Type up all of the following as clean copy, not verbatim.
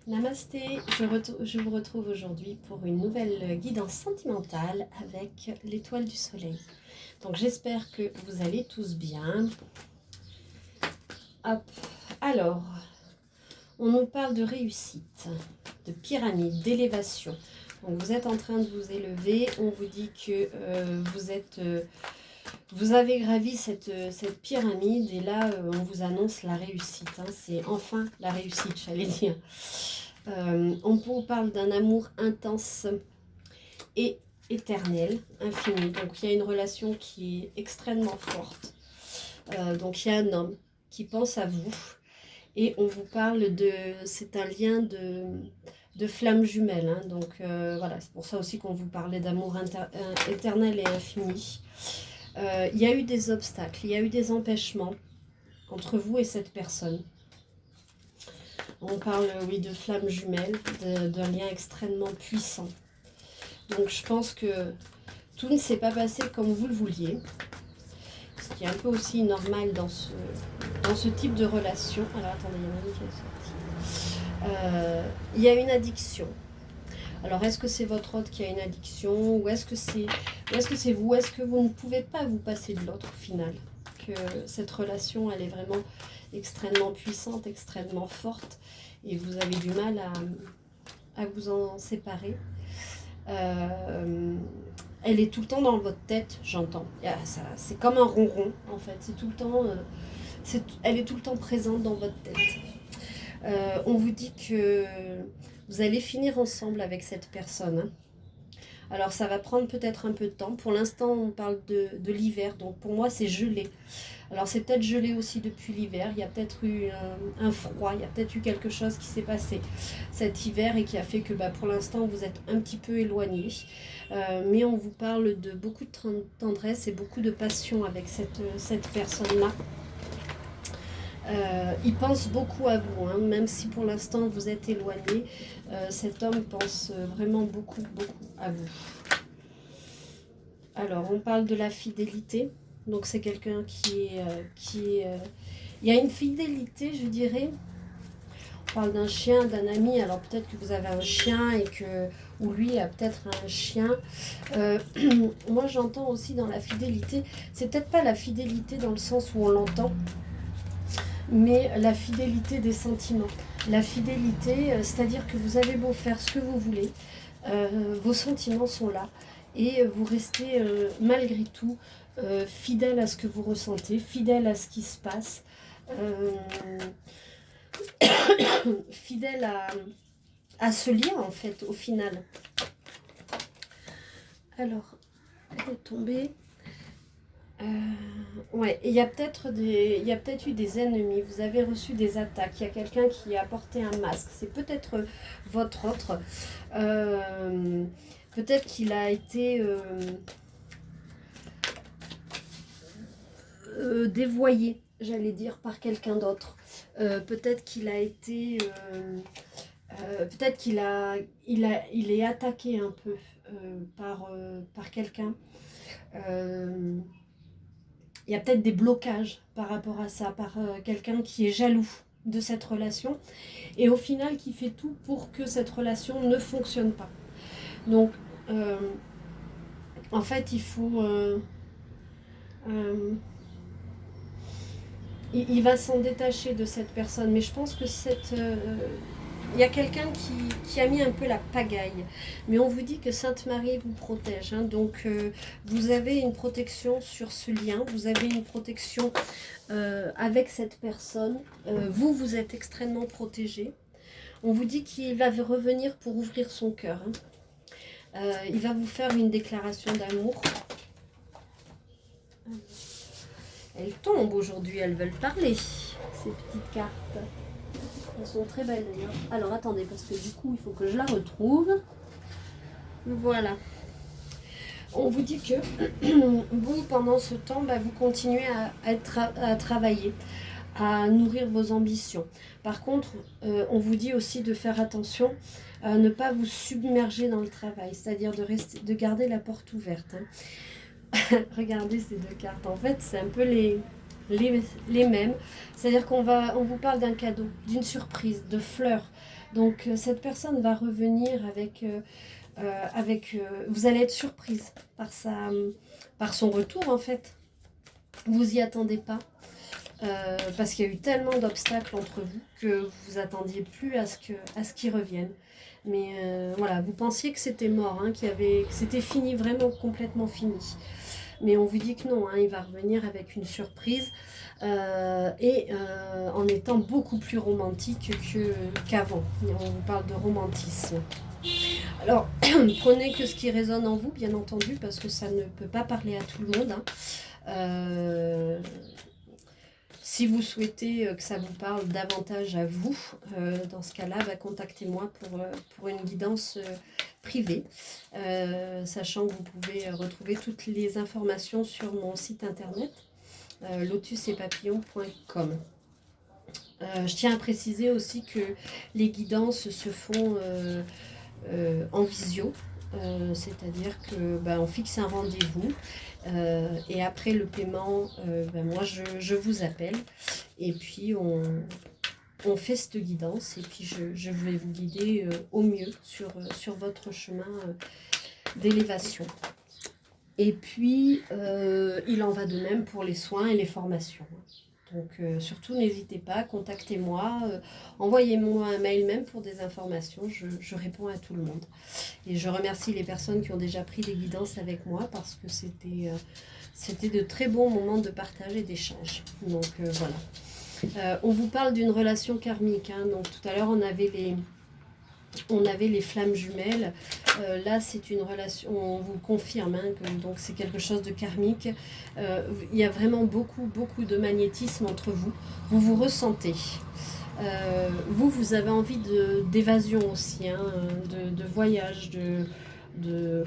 Namasté, je vous retrouve aujourd'hui pour une nouvelle guidance sentimentale avec l'étoile du soleil. Donc j'espère que vous allez tous bien. Hop. Alors, on nous parle de réussite, de pyramide, d'élévation. Donc vous êtes en train de vous élever, on vous dit que vous avez gravi cette pyramide et là on vous annonce la réussite. C'est enfin la réussite, j'allais dire. On vous parle d'un amour intense et éternel, infini. Donc il y a une relation qui est extrêmement forte. Donc il y a un homme qui pense à vous et on vous parle de... C'est un lien de flammes jumelles. Donc voilà, c'est pour ça aussi qu'on vous parlait d'amour éternel et infini. Il y a eu des obstacles, il y a eu des empêchements entre vous et cette personne. On parle, oui, de flammes jumelles, d'un lien extrêmement puissant. Donc je pense que tout ne s'est pas passé comme vous le vouliez. Ce qui est un peu aussi normal dans ce type de relation. Alors attendez, il y en a une qui est sortie. Il y a une addiction. Alors est-ce que c'est votre hôte qui a une addiction ou est-ce que c'est vous? Est-ce que vous ne pouvez pas vous passer de l'autre au final? Que cette relation, elle est vraiment extrêmement puissante, extrêmement forte et vous avez du mal à vous en séparer. Elle est tout le temps dans votre tête, j'entends. C'est comme un ronron en fait, c'est tout le temps, elle est tout le temps présente dans votre tête. On vous dit que vous allez finir ensemble avec cette personne. Alors ça va prendre peut-être un peu de temps. Pour l'instant on parle de l'hiver, donc pour moi c'est gelé. Alors c'est peut-être gelé aussi depuis l'hiver, il y a peut-être eu un froid, il y a peut-être eu quelque chose qui s'est passé cet hiver et qui a fait que pour l'instant vous êtes un petit peu éloigné. Mais on vous parle de beaucoup de tendresse et beaucoup de passion avec cette personne-là. Il pense beaucoup à vous, même si pour l'instant vous êtes éloigné, cet homme pense vraiment beaucoup, beaucoup à vous. Alors on parle de la fidélité. Donc c'est quelqu'un qui est... Il y a une fidélité, je dirais. On parle d'un chien, d'un ami. Alors peut-être que vous avez un chien et que... Ou lui a peut-être un chien. Moi j'entends aussi dans la fidélité. C'est peut-être pas la fidélité dans le sens où on l'entend. Mais la fidélité des sentiments. La fidélité, c'est-à-dire que vous avez beau faire ce que vous voulez. Vos sentiments sont là. Et vous restez malgré tout fidèle à ce que vous ressentez, fidèle à ce qui se passe, fidèle à ce lien en fait au final. Alors, elle est tombée. Ouais, et il y a peut-être eu des ennemis, vous avez reçu des attaques, il y a quelqu'un qui a porté un masque, c'est peut-être votre autre. Peut-être qu'il a été dévoyé, j'allais dire, par quelqu'un d'autre. Peut-être qu'il a été... peut-être qu'il il est attaqué un peu par quelqu'un. Il y a peut-être des blocages par rapport à ça, par quelqu'un qui est jaloux de cette relation et au final qui fait tout pour que cette relation ne fonctionne pas. Donc, en fait, il faut... il va s'en détacher de cette personne, mais je pense que il y a quelqu'un qui a mis un peu la pagaille. Mais on vous dit que Sainte Marie vous protège. Donc, vous avez une protection sur ce lien. Vous avez une protection avec cette personne. Vous êtes extrêmement protégé. On vous dit qu'il va revenir pour ouvrir son cœur. Il va vous faire une déclaration d'amour. Elles tombent aujourd'hui, elles veulent parler, ces petites cartes. Elles sont très belles d'ailleurs. Alors attendez, parce que du coup, il faut que je la retrouve. Voilà. On vous dit que vous, pendant ce temps, vous continuez à travailler, à nourrir vos ambitions. Par contre, on vous dit aussi de faire attention à ne pas vous submerger dans le travail, c'est-à-dire de garder la porte ouverte. Regardez ces deux cartes. En fait, c'est un peu les mêmes. C'est-à-dire on vous parle d'un cadeau, d'une surprise, de fleurs. Donc cette personne va revenir vous allez être surprise par son retour en fait. Vous y attendez pas. Parce qu'il y a eu tellement d'obstacles entre vous que vous attendiez plus à ce qu'il revienne. Mais voilà, vous pensiez que c'était mort, hein, que c'était fini, vraiment complètement fini. Mais on vous dit que non, hein, il va revenir avec une surprise en étant beaucoup plus romantique qu'avant. On vous parle de romantisme. Alors, prenez que ce qui résonne en vous, bien entendu, parce que ça ne peut pas parler à tout le monde. Hein. Si vous souhaitez que ça vous parle davantage à vous, dans ce cas-là, contactez-moi pour une guidance privée, sachant que vous pouvez retrouver toutes les informations sur mon site internet, lotusetpapillons.com. Je tiens à préciser aussi que les guidances se font en visio, c'est-à-dire que on fixe un rendez-vous et après le paiement, moi je vous appelle et puis on fait cette guidance et puis je vais vous guider au mieux sur votre chemin d'élévation. Et puis il en va de même pour les soins et les formations. Donc surtout n'hésitez pas, contactez-moi, envoyez-moi un mail même pour des informations, je réponds à tout le monde. Et je remercie les personnes qui ont déjà pris des guidances avec moi parce que c'était de très bons moments de partage et d'échange. Donc voilà. On vous parle d'une relation karmique, hein. Donc tout à l'heure on avait les flammes jumelles. Là, c'est une relation, on vous confirme, hein, que donc c'est quelque chose de karmique. Il y a vraiment beaucoup, beaucoup de magnétisme entre vous. Vous vous ressentez. Vous avez envie d'évasion aussi, hein, de voyage, de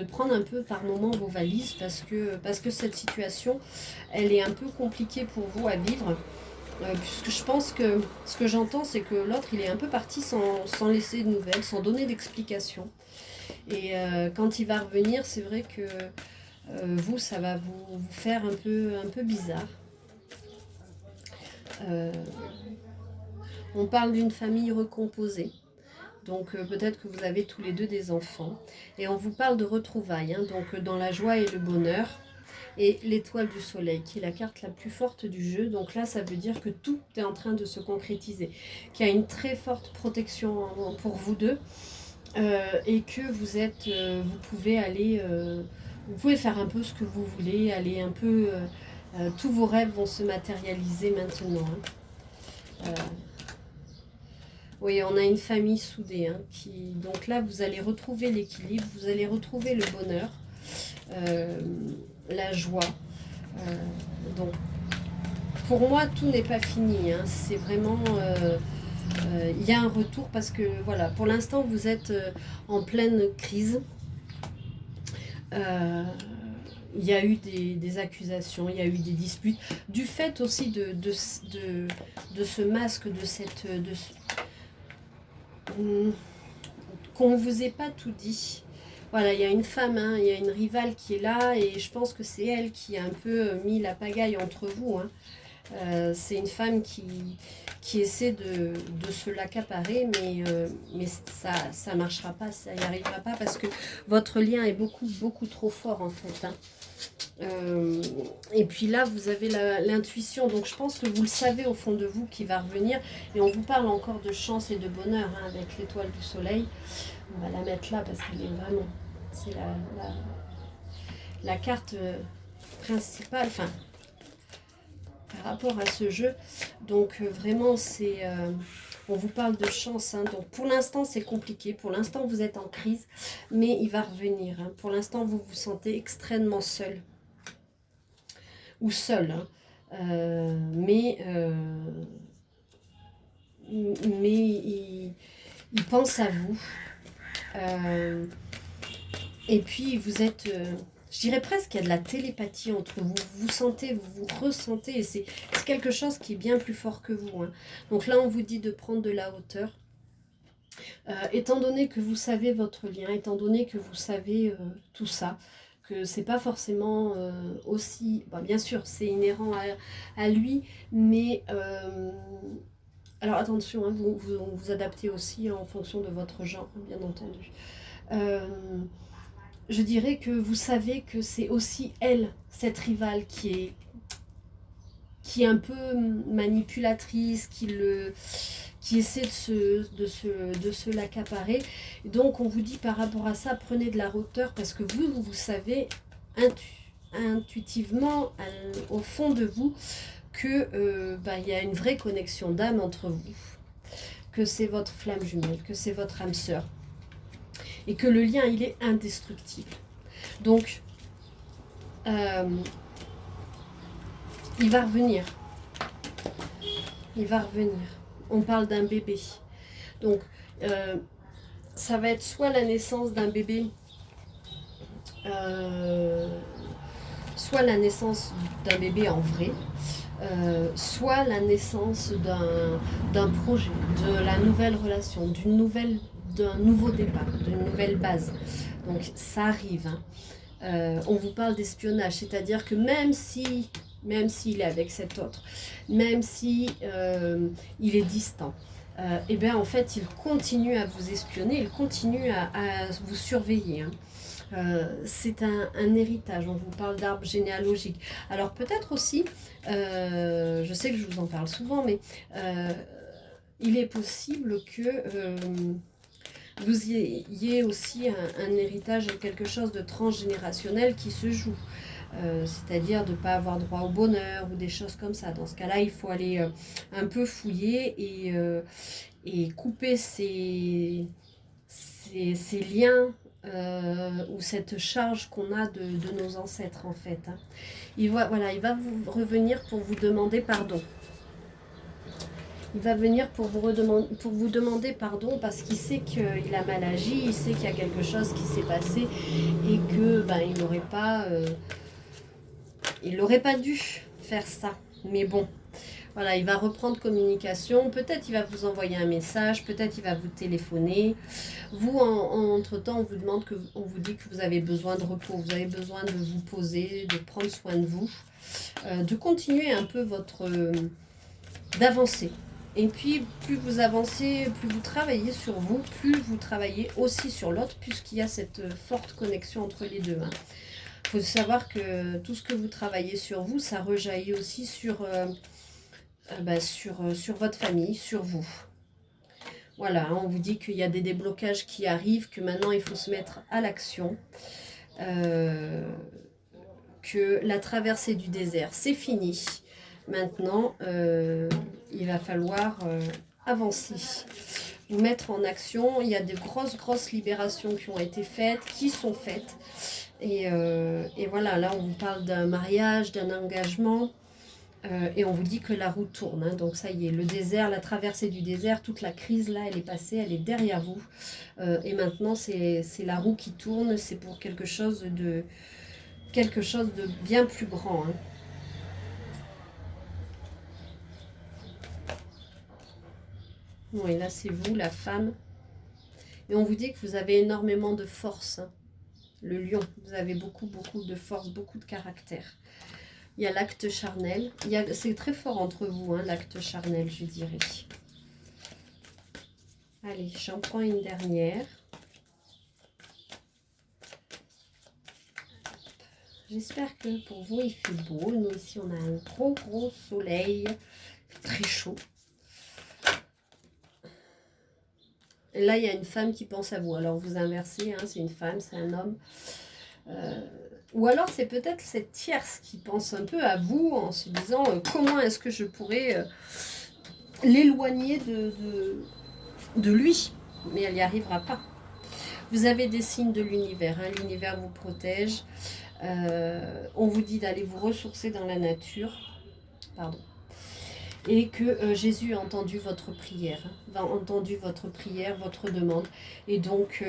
prendre un peu par moment vos valises parce que cette situation, elle est un peu compliquée pour vous à vivre. Puisque je pense que ce que j'entends, c'est que l'autre, il est un peu parti sans laisser de nouvelles, sans donner d'explication. Et quand il va revenir, c'est vrai que vous, ça va vous faire un peu bizarre. On parle d'une famille recomposée. Donc peut-être que vous avez tous les deux des enfants. Et on vous parle de retrouvailles, hein, donc dans la joie et le bonheur. Et l'étoile du soleil, qui est la carte la plus forte du jeu. Donc là, ça veut dire que tout est en train de se concrétiser. Qu'il y a une très forte protection pour vous deux. Et que vous pouvez aller... vous pouvez faire un peu ce que vous voulez. Aller un peu... tous vos rêves vont se matérialiser maintenant. Hein. Oui, on a une famille soudée. Hein, donc là, vous allez retrouver l'équilibre. Vous allez retrouver le bonheur. La joie. Donc, pour moi, tout n'est pas fini. Hein. C'est vraiment... il y a un retour parce que, voilà, pour l'instant, vous êtes en pleine crise. Il y a eu des accusations, il y a eu des disputes. Du fait aussi de ce masque, qu'on ne vous ait pas tout dit. Voilà, il y a une femme, hein, il y a une rivale qui est là et je pense que c'est elle qui a un peu mis la pagaille entre vous. Hein. C'est une femme qui essaie de se l'accaparer, mais ça ne marchera pas, ça n'y arrivera pas parce que votre lien est beaucoup, beaucoup trop fort en fait. Hein. Et puis là, vous avez l'intuition, donc je pense que vous le savez au fond de vous qui va revenir. Et on vous parle encore de chance et de bonheur, hein, avec l'étoile du soleil. On va la mettre là parce qu'elle est vraiment... C'est la carte principale, enfin, par rapport à ce jeu. Donc vraiment, on vous parle de chance. Hein. Donc pour l'instant, c'est compliqué. Pour l'instant, vous êtes en crise, mais il va revenir. Hein. Pour l'instant, vous vous sentez extrêmement seul. Ou seul. Hein. Mais il pense à vous. Et puis vous êtes, je dirais presque qu'il y a de la télépathie entre vous. Vous sentez, vous ressentez, et c'est quelque chose qui est bien plus fort que vous. Hein. Donc là, on vous dit de prendre de la hauteur. Étant donné que vous savez votre lien, étant donné que vous savez tout ça, que c'est pas forcément aussi... Bon, bien sûr, c'est inhérent à lui, mais... alors attention, hein, vous adaptez aussi en fonction de votre genre, bien entendu. Je dirais que vous savez que c'est aussi elle, cette rivale, qui est un peu manipulatrice, qui essaie de se l'accaparer. Donc on vous dit par rapport à ça, prenez de la hauteur, parce que vous savez intuitivement, au fond de vous, que y a une vraie connexion d'âme entre vous, que c'est votre flamme jumelle, que c'est votre âme sœur, et que le lien, il est indestructible. Donc, il va revenir. Il va revenir. On parle d'un bébé. Donc, ça va être soit la naissance d'un bébé, soit la naissance d'un bébé en vrai, soit la naissance d'un projet, de la nouvelle relation, d'un nouveau départ, d'une nouvelle base. Donc ça arrive. Hein. On vous parle d'espionnage, c'est-à-dire que même s'il est avec cet autre, même si il est distant, et bien en fait il continue à vous espionner, il continue à vous surveiller. Hein. C'est un héritage, on vous parle d'arbre généalogique. Alors peut-être aussi, je sais que je vous en parle souvent, mais il est possible que vous ayez aussi un héritage, quelque chose de transgénérationnel qui se joue. C'est-à-dire de ne pas avoir droit au bonheur ou des choses comme ça. Dans ce cas-là, il faut aller un peu fouiller et couper ces liens ou cette charge qu'on a de nos ancêtres en fait. Hein. Il va vous revenir pour vous demander pardon. Il va venir pour vous demander pardon parce qu'il sait qu'il a mal agi, il sait qu'il y a quelque chose qui s'est passé et que il n'aurait pas dû faire ça. Mais bon, voilà, il va reprendre communication. Peut-être il va vous envoyer un message, peut-être il va vous téléphoner. Vous, entre-temps, on vous dit que vous avez besoin de repos, vous avez besoin de vous poser, de prendre soin de vous, de continuer un peu d'avancer. Et puis, plus vous avancez, plus vous travaillez sur vous, plus vous travaillez aussi sur l'autre, puisqu'il y a cette forte connexion entre les deux. Hein. Il faut savoir que tout ce que vous travaillez sur vous, ça rejaillit aussi sur votre famille, sur vous. Voilà, on vous dit qu'il y a des déblocages qui arrivent, que maintenant il faut se mettre à l'action, que la traversée du désert, c'est fini. Maintenant, il va falloir avancer, vous mettre en action. Il y a de grosses libérations qui ont été faites, qui sont faites. Et voilà, là on vous parle d'un mariage, d'un engagement. Et on vous dit que la roue tourne. Hein. Donc ça y est, le désert, la traversée du désert, toute la crise là, elle est passée, elle est derrière vous. Et maintenant, c'est la roue qui tourne. C'est pour quelque chose de bien plus grand. Hein. Oui, là c'est vous, la femme. Et on vous dit que vous avez énormément de force. Hein. Le lion, vous avez beaucoup de force, beaucoup de caractère. Il y a l'acte charnel. C'est très fort entre vous, hein, l'acte charnel, je dirais. Allez, j'en prends une dernière. J'espère que pour vous, il fait beau. Nous, ici, on a un gros soleil. Il fait très chaud. Et là, il y a une femme qui pense à vous. Alors, vous inversez, hein, c'est une femme, c'est un homme. Ou alors, c'est peut-être cette tierce qui pense un peu à vous en se disant comment est-ce que je pourrais l'éloigner de lui. Mais elle n'y arrivera pas. Vous avez des signes de l'univers. Hein, l'univers vous protège. On vous dit d'aller vous ressourcer dans la nature. Pardon. Et que Jésus a entendu votre prière, a entendu votre prière, votre demande, et donc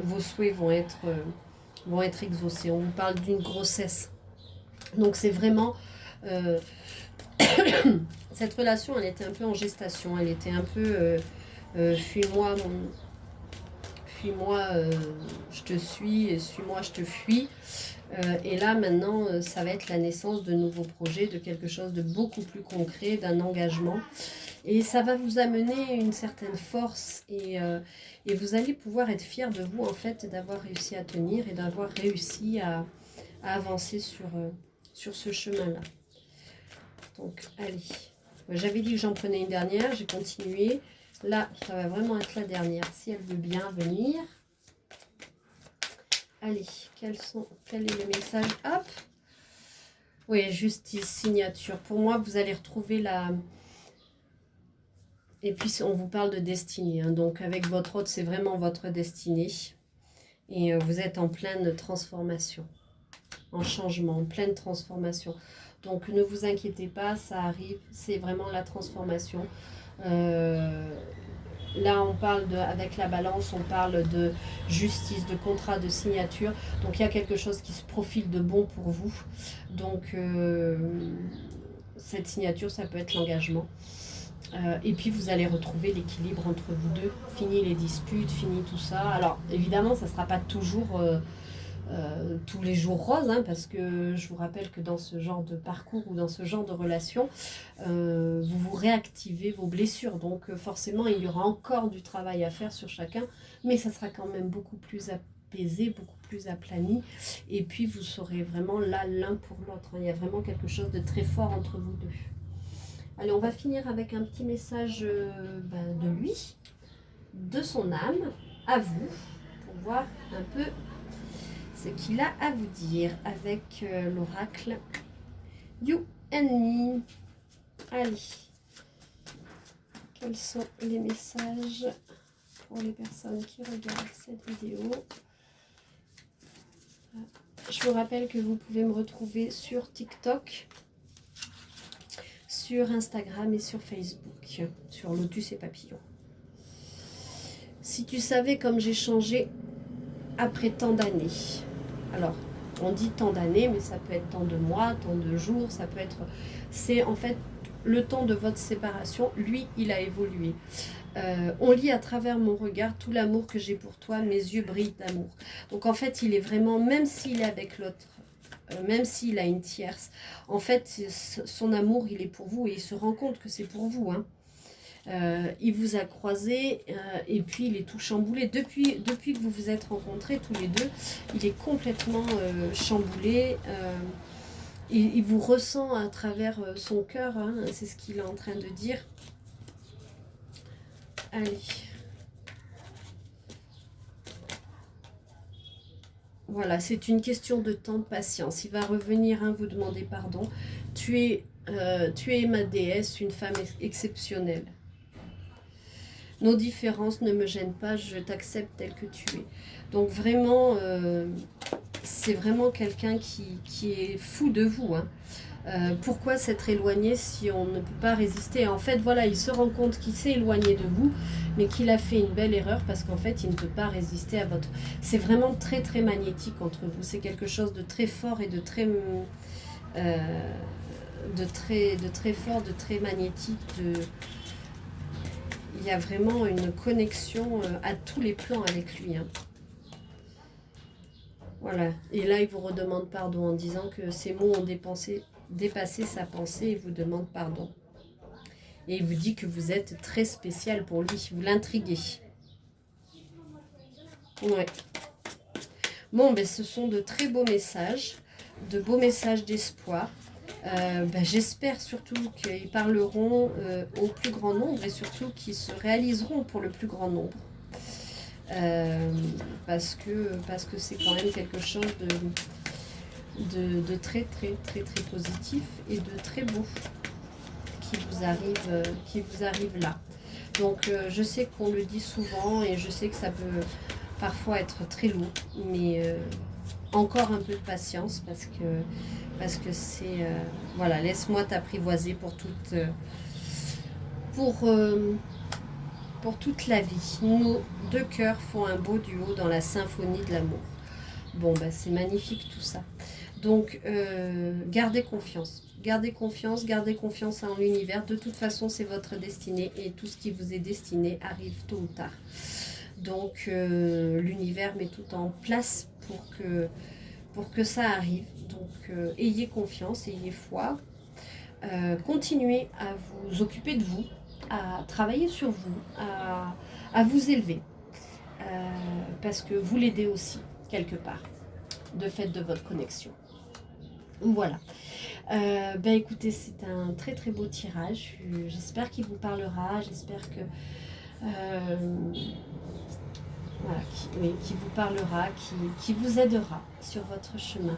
vos souhaits vont être exaucés. On vous parle d'une grossesse. Donc c'est vraiment... cette relation, elle était un peu en gestation, elle était un peu... fuis-moi suis-moi, je te suis, et suis-moi, je te fuis. Et là, maintenant, ça va être la naissance de nouveaux projets, de quelque chose de beaucoup plus concret, d'un engagement. Et ça va vous amener une certaine force et vous allez pouvoir être fier de vous, en fait, d'avoir réussi à tenir et d'avoir réussi à avancer sur ce chemin-là. Donc, allez. J'avais dit que j'en prenais une dernière, j'ai continué. Là, ça va vraiment être la dernière, si elle veut bien venir. Allez, quel est le message? Hop. Oui, justice, signature. Pour moi, vous allez retrouver la... Et puis, on vous parle de destinée. Hein. Donc, avec votre hôte, c'est vraiment votre destinée. Et vous êtes en pleine transformation. En changement, en pleine transformation. Donc, ne vous inquiétez pas, ça arrive. C'est vraiment la transformation. Là, on parle avec la balance, on parle de justice, de contrat, de signature. Donc, il y a quelque chose qui se profile de bon pour vous. Donc, cette signature, ça peut être l'engagement. Et puis, vous allez retrouver l'équilibre entre vous deux. Fini les disputes, fini tout ça. Alors, évidemment, ça ne sera pas toujours... tous les jours roses, hein, parce que je vous rappelle que dans ce genre de parcours ou dans ce genre de relation, vous réactivez vos blessures. Donc forcément, il y aura encore du travail à faire sur chacun, mais ça sera quand même beaucoup plus apaisé, beaucoup plus aplani. Et puis vous serez vraiment là l'un pour l'autre. Il y a vraiment quelque chose de très fort entre vous deux. Allez, on va finir avec un petit message de lui, de son âme, à vous, pour voir un peu ce qu'il a à vous dire avec l'oracle You and Me. Allez, quels sont les messages pour les personnes qui regardent cette vidéo? Je vous rappelle que vous pouvez me retrouver sur TikTok, sur Instagram et sur Facebook, sur Lotus et Papillon. Si tu savais comme j'ai changé après tant d'années. Alors, on dit tant d'années, mais ça peut être tant de mois, tant de jours, ça peut être... C'est en fait le temps de votre séparation. Lui, il a évolué. On lit à travers mon regard tout l'amour que j'ai pour toi, mes yeux brillent d'amour. Donc en fait, il est vraiment, même s'il est avec l'autre, même s'il a une tierce, en fait, son amour, il est pour vous et il se rend compte que c'est pour vous, hein. Il vous a croisé et puis il est tout chamboulé. Depuis que vous vous êtes rencontrés tous les deux, il est complètement chamboulé. Il vous ressent à travers son cœur, hein, c'est ce qu'il est en train de dire. Allez. Voilà, c'est une question de temps, de patience. Il va revenir, hein, vous demander pardon. Tu es ma déesse, une femme exceptionnelle. Nos différences ne me gênent pas, je t'accepte tel que tu es. Donc vraiment, c'est vraiment quelqu'un qui est fou de vous. Hein. Pourquoi s'être éloigné si on ne peut pas résister? En fait, voilà, il se rend compte qu'il s'est éloigné de vous, mais qu'il a fait une belle erreur parce qu'en fait, il ne peut pas résister à votre... C'est vraiment très, très magnétique entre vous. C'est quelque chose de très fort et de très fort, de très magnétique, Il y a vraiment une connexion à tous les plans avec lui. Hein. Voilà. Et là, il vous redemande pardon en disant que ces mots ont dépassé sa pensée et vous demande pardon. Et il vous dit que vous êtes très spécial pour lui. Vous l'intriguez. Ouais. Bon, ben, ce sont de très beaux messages d'espoir. J'espère surtout qu'ils parleront au plus grand nombre et surtout qu'ils se réaliseront pour le plus grand nombre. Parce que c'est quand même quelque chose de très très très très positif et de très beau qui vous arrive là. Donc je sais qu'on le dit souvent et je sais que ça peut parfois être très lourd, mais encore un peu de patience parce que c'est voilà, laisse-moi t'apprivoiser pour toute la vie. Nos deux cœurs font un beau duo dans la symphonie de l'amour. Bon, bah, c'est magnifique tout ça. Donc, gardez confiance. Gardez confiance en l'univers. De toute façon, c'est votre destinée et tout ce qui vous est destiné arrive tôt ou tard. Donc l'univers met tout en place pour que ça arrive. Donc ayez confiance, ayez foi, continuez à vous occuper de vous, à travailler sur vous, à vous élever, parce que vous l'aidez aussi quelque part, de fait de votre connexion. Voilà. Ben écoutez, c'est un très très beau tirage. J'espère qu'il vous parlera. J'espère que voilà, qui vous parlera, qui vous aidera sur votre chemin.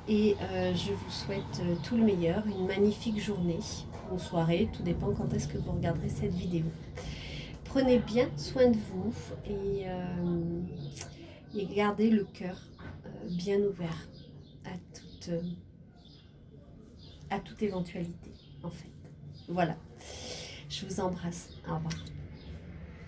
Et je vous souhaite tout le meilleur, une magnifique journée ou soirée, tout dépend quand est-ce que vous regarderez cette vidéo. Prenez bien soin de vous et gardez le cœur bien ouvert à toute éventualité, en fait. Voilà, je vous embrasse, au revoir.